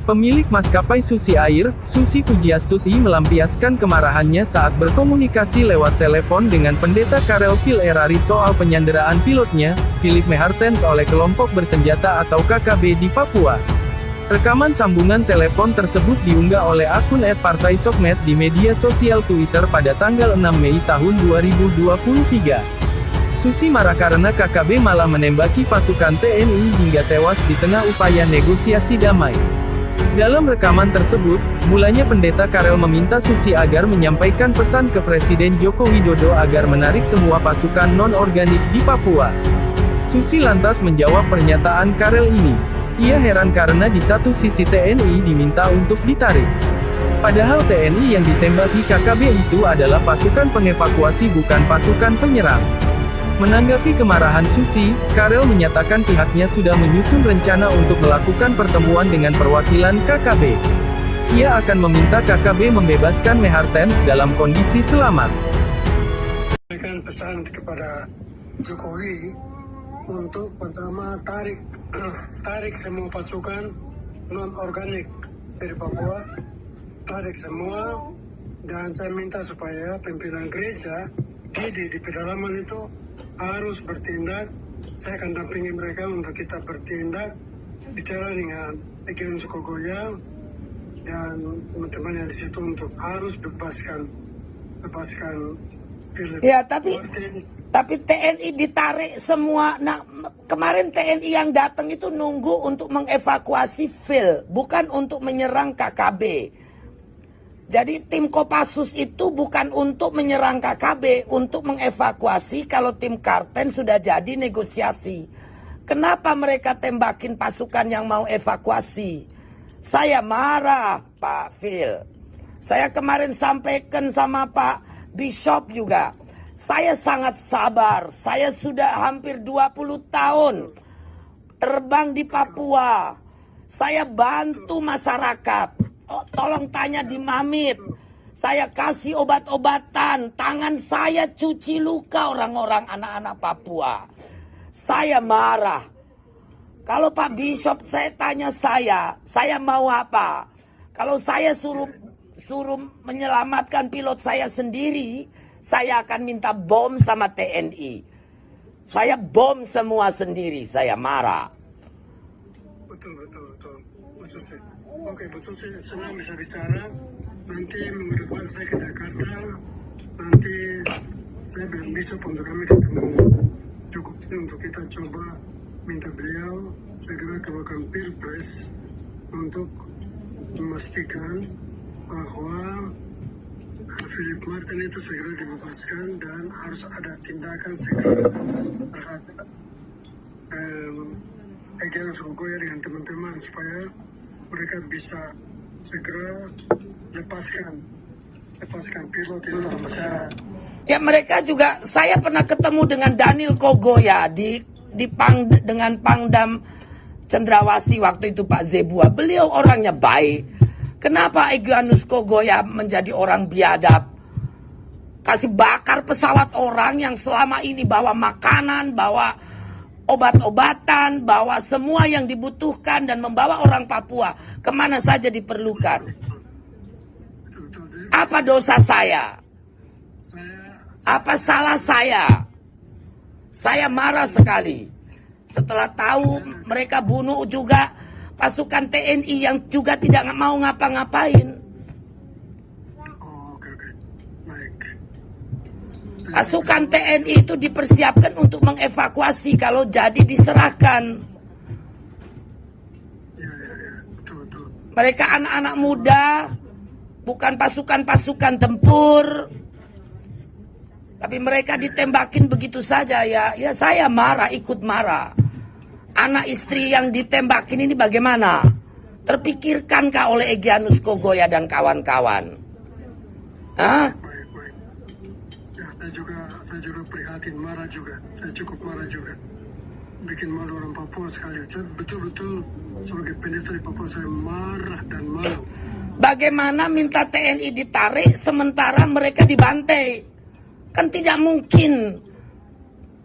Pemilik maskapai Susi Air, Susi Pujiastuti melampiaskan kemarahannya saat berkomunikasi lewat telepon dengan Pendeta Karel Phil Erari soal penyanderaan pilotnya, Philip Mehartens oleh kelompok bersenjata atau KKB di Papua. Rekaman sambungan telepon tersebut diunggah oleh akun @partaisokmed di media sosial Twitter pada tanggal 6 Mei tahun 2023. Susi marah karena KKB malah menembaki pasukan TNI hingga tewas di tengah upaya negosiasi damai. Dalam rekaman tersebut, mulanya Pendeta Karel meminta Susi agar menyampaikan pesan ke Presiden Joko Widodo agar menarik semua pasukan non-organik di Papua. Susi lantas menjawab pernyataan Karel ini. Ia heran karena di satu sisi TNI diminta untuk ditarik. Padahal TNI yang ditembaki KKB itu adalah pasukan pengevakuasi bukan pasukan penyerang. Menanggapi kemarahan Susi, Karel menyatakan pihaknya sudah menyusun rencana untuk melakukan pertemuan dengan perwakilan KKB. Ia akan meminta KKB membebaskan Mehartens dalam kondisi selamat. Memberikan pesan kepada Jokowi untuk pertama tarik semua pasukan non-organik dari Papua, tarik semua, dan saya minta supaya pimpinan gereja di pedalaman itu harus bertindak. Saya akan dampingi mereka untuk kita bertindak, bicara dengan Egyanus Kogoya dan teman-teman yang di situ untuk harus bebaskan Philip. Ya, tapi TNI ditarik semua. Nah, kemarin TNI yang datang itu nunggu untuk mengevakuasi Phil, bukan untuk menyerang KKB. Jadi tim Kopassus itu bukan untuk menyerang KKB, untuk mengevakuasi kalau tim Karten sudah jadi negosiasi. Kenapa mereka tembakin pasukan yang mau evakuasi? Saya marah, Pak Phil. Saya kemarin sampaikan sama Pak Bishop juga. Saya sangat sabar. Saya sudah hampir 20 tahun terbang di Papua. Saya bantu masyarakat. Tolong tanya di Mamit. Saya kasih obat-obatan. Tangan saya cuci luka orang-orang anak-anak Papua. Saya marah. Kalau Pak Bishop saya tanya saya mau apa? Kalau saya suruh menyelamatkan pilot saya sendiri, saya akan minta bom sama TNI. Saya bom semua sendiri, saya marah. Betul. Oke, betul, saya senang bisa bicara. Nanti minggu depan saya ke Jakarta. Nanti saya bilang besok untuk kami ketemu cukup untuk kita coba minta beliau segera keluarkan Pilpres untuk memastikan bahwa Philip Martin itu segera dibebaskan dan harus ada tindakan segera terhadap Egyanus Kogoya dengan teman-teman supaya mereka bisa segera lepaskan pilot itu dalam masyarakat. Ya, mereka juga, saya pernah ketemu dengan Daniel Kogoya dengan Pangdam Cendrawasih waktu itu Pak Zebua. Beliau orangnya baik. Kenapa Egyanus Kogoya menjadi orang biadab? Kasih bakar pesawat orang yang selama ini bawa makanan, bawa obat-obatan, bawa semua yang dibutuhkan dan membawa orang Papua kemana saja diperlukan. Apa dosa saya? Apa salah saya? Saya marah sekali. Setelah tahu mereka bunuh juga pasukan TNI yang juga tidak mau ngapa-ngapain. Pasukan TNI itu dipersiapkan untuk mengevakuasi kalau jadi diserahkan. Mereka anak-anak muda, bukan pasukan-pasukan tempur. Tapi mereka ditembakin begitu saja ya. Ya saya marah, ikut marah. Anak istri yang ditembakin ini bagaimana? Terpikirkankah oleh Egyanus Kogoya dan kawan-kawan? Hah? Saya juga prihatin, marah juga. Saya cukup marah juga. Bikin malu orang Papua sekali. Saya betul-betul sebagai pendeta di Papua saya marah dan malu. Bagaimana minta TNI ditarik sementara mereka dibantai? Kan tidak mungkin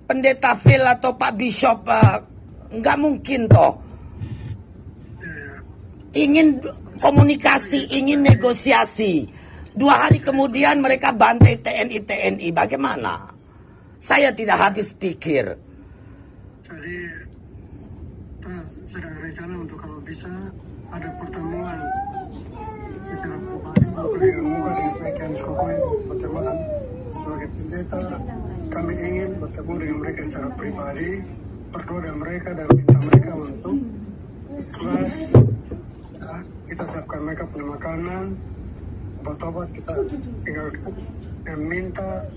Pendeta Phil atau Pak Bishop, nggak mungkin toh. ingin komunikasi, ingin negosiasi. 2 hari kemudian mereka bantai TNI. Bagaimana? Saya tidak habis pikir. Jadi kita sedang rencana untuk kalau bisa ada pertemuan secara pribadi muka dengan muka dengan Mekan Skokoi pertemuan sebagai pendeta. Kami ingin bertemu dengan mereka secara pribadi, berdoa dengan mereka dan minta mereka untuk ikhlas. Ya, kita siapkan mereka punya makanan, obat-obat kita tinggalkan dan minta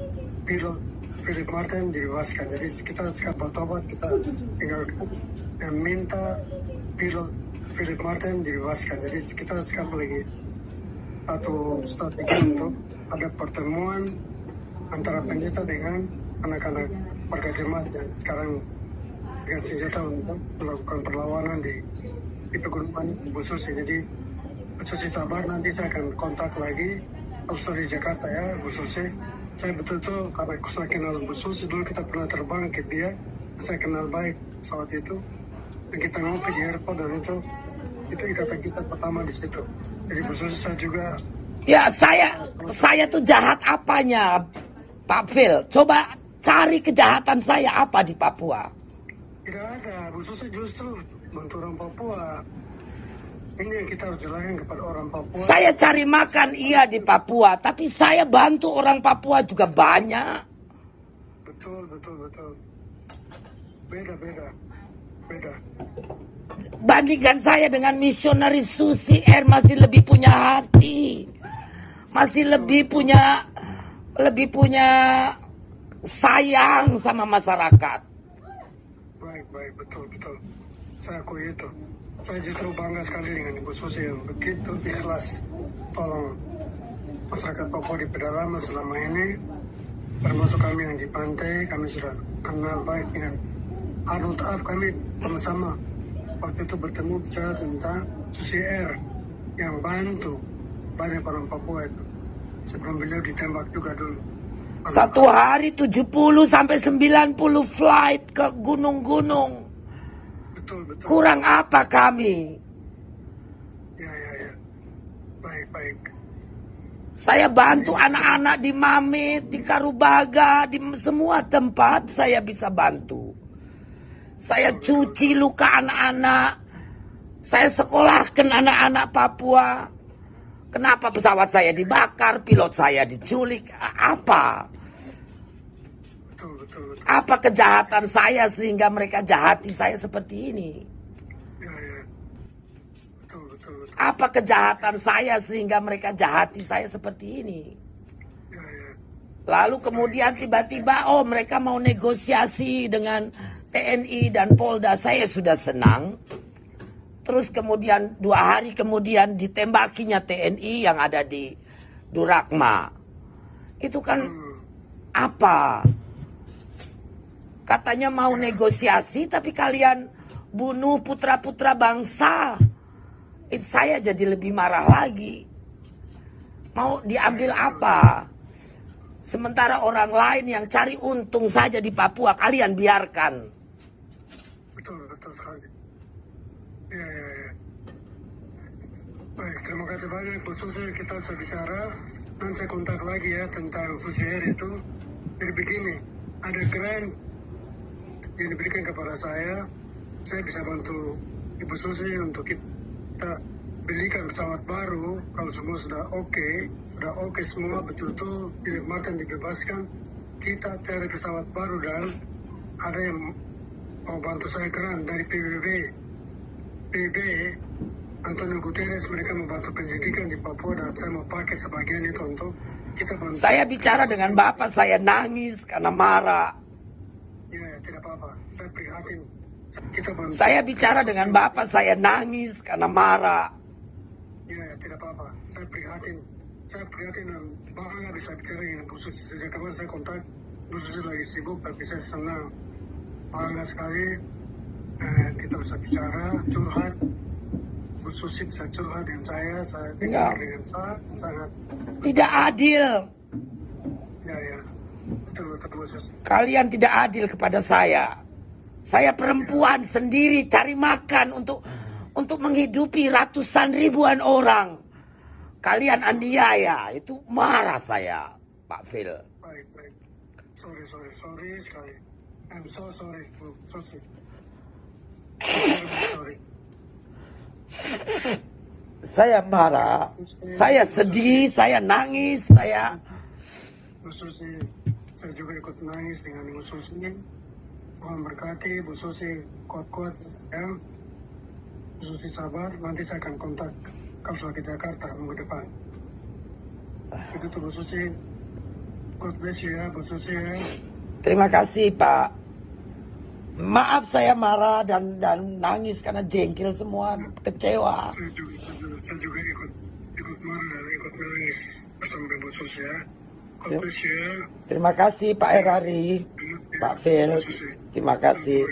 pilot Philip Martin dibebaskan. Jadi kita sekarang obat kita tinggalkan dan minta pilot Philip Martin dibebaskan. Jadi kita sekarang lagi satu strategi untuk ada pertemuan antara pendeta dengan anak-anak warga jemaat yang sekarang dengan senjata untuk melakukan perlawanan di pegunungan Bu Susi. Jadi Bu Susi sabar, nanti saya akan kontak lagi dari Jakarta ya Bu Susi. Saya betul-betul karena saya kenal Bu Susi dulu, kita pernah terbang ke dia, saya kenal baik saat itu dan kita ngopi di airport dan itu ikatan kita pertama di situ. Jadi Bu Susi saya juga Ya, saya tuh jahat apanya, Pak Phil? Coba cari kejahatan saya apa di Papua. tidak ada. Bu Susi justru bantu orang Papua. Ini yang kita harus jelaskan kepada orang Papua. Saya cari makan iya di Papua, tapi saya bantu orang Papua juga banyak. Betul. Beda. Bandingkan saya dengan misionaris Susi Air, masih lebih punya hati. Masih lebih punya sayang sama masyarakat. Baik, betul. Saya akui itu. Saya justru bangga sekali dengan Ibu Susi yang begitu ikhlas tolong masyarakat Papua di pedalaman selama ini, termasuk kami yang di pantai. Kami sudah kenal baik dengan Arnold Af, kami sama-sama waktu itu bertemu bicara tentang Susi Air yang bantu banyak orang Papua itu sebelum beliau ditembak juga dulu. Satu hari 70 sampai 90 flight ke gunung-gunung. Betul. Kurang apa kami? Ya. Baik. Saya bantu anak-anak di Mamit, di Karubaga, di semua tempat saya bisa bantu. Saya cuci luka anak-anak. Saya sekolahkan anak-anak Papua. Kenapa pesawat saya dibakar, pilot saya diculik? Apa? Betul. Apa kejahatan saya sehingga mereka jahati saya seperti ini? Ya. Betul. Apa kejahatan saya sehingga mereka jahati saya seperti ini? Ya. Lalu kemudian tiba-tiba, mereka mau negosiasi dengan TNI dan Polda. Saya sudah senang. Terus kemudian 2 hari kemudian ditembakinya TNI yang ada di Durakma. Itu kan apa? Katanya mau negosiasi tapi kalian bunuh putra-putra bangsa. Saya jadi lebih marah lagi. Mau diambil apa? Sementara orang lain yang cari untung saja di Papua, kalian biarkan. Betul sekali. Ya. Baik, terima kasih banyak Bu Susi, kita bisa bicara. Nanti saya kontak lagi ya tentang Susi Air itu. Jadi begini, ada grant yang diberikan kepada saya bisa bantu Ibu Susi untuk kita belikan pesawat baru. Kalau semua sudah oke semua, betul-betul Philip Martin dibebaskan, kita cari pesawat baru dan ada yang mau bantu saya grant dari PBB, Antonio Guterres, mereka membantu pendidikan di Papua dan saya mau pakai sebagian itu untuk kita bantu. Saya bicara dengan Bapak, saya nangis karena marah. Ya, tidak apa-apa. Saya prihatin. Kita bantu. Saya bicara dengan Bapak, saya nangis karena marah. Ya, tidak apa-apa. Saya prihatin dan bangga bisa bicara dengan Bu Susi. Sejak kapan saya kontak, Bu Susi lagi sibuk, tapi saya senang. Bangga sekali. Kita bisa bicara, curhat. Bu Susi bisa curhat dengan saya dengar dengan sangat. Tidak adil. Ya. Betul, Bu Susi. Kalian tidak adil kepada saya. Saya perempuan sendiri cari makan untuk untuk menghidupi ratusan ribuan orang. Kalian aniaya, itu marah saya, Pak Phil. Baik. Sorry sekali. I'm so sorry, Bu Susi. Sorry. Saya marah, saya sedih, saya nangis, saya... Bu Susi, saya juga ikut nangis dengan Bu Susi. Tuhan berkati, Bu Susi kuat-kuat ya. Bu Susi sabar, nanti saya akan kontak Kapsul ke Jakarta minggu depan. Itu tuh Bu Susi. God bless you ya, Bu Susi ya. Terima kasih, Pak. Maaf saya marah dan nangis karena jengkel semua, kecewa. Saya juga ikut marah dan ikut menangis bersama Bu Susi ya. God bless you ya. Terima kasih Pak Erari, Pak Phil. Terima kasih.